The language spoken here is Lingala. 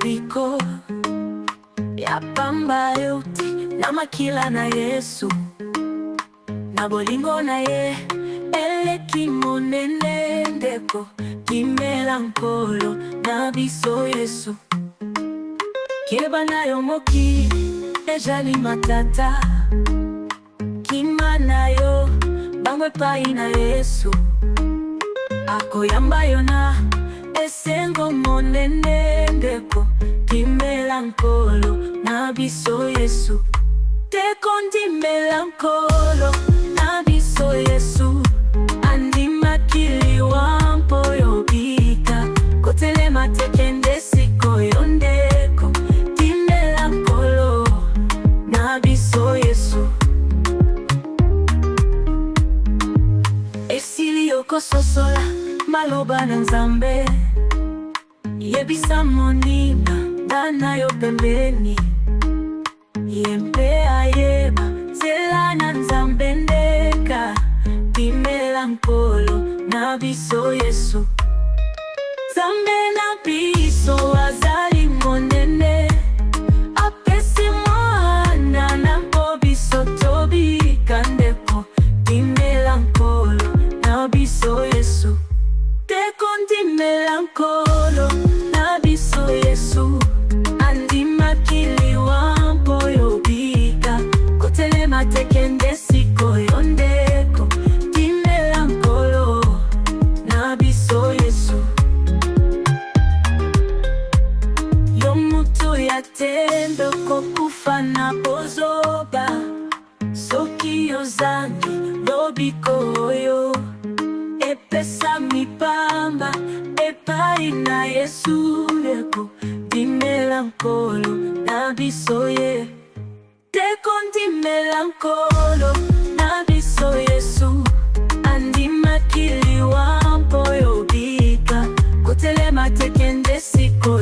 lobiko ya pamba euti na makila na Yesu na bolingo na ye eleki monene ndeko kimela nkolo na biso Yesu keba na yo moki ejali matata kima na yo bangwe pai na Yesu akoyamba yona esengo monene ndeko kimela nkolo na biso Yesu tekondimela nkolo na biso Yesu andima kili wampo yobika kotelema tekende siko yondeko timela nkolo na biso Yesu esili yokososola maloba na Nzambe yebisa monima dana yo pembeni yempe ayeba zela na Nzambe ndeka bimela nkolo na biso Yesu Nzambe na biso azali monene apesi mwana na mpo biso tobika ndeko bimela nkolo na biso Yesu tekondimela nkolo na biso Yesu andima kili wampo yobika kotelema tekende siko yondeko dimela nkolo na biso Yesu yo mutu ya tendo kokufa na bozoba soki yozangi lobiko oyo epesa mipamba epai na Yesu leko dimela nkolo na biso ye tekondimela nkolo na biso Yesu andima kili wampo yobika kotelema tekende siko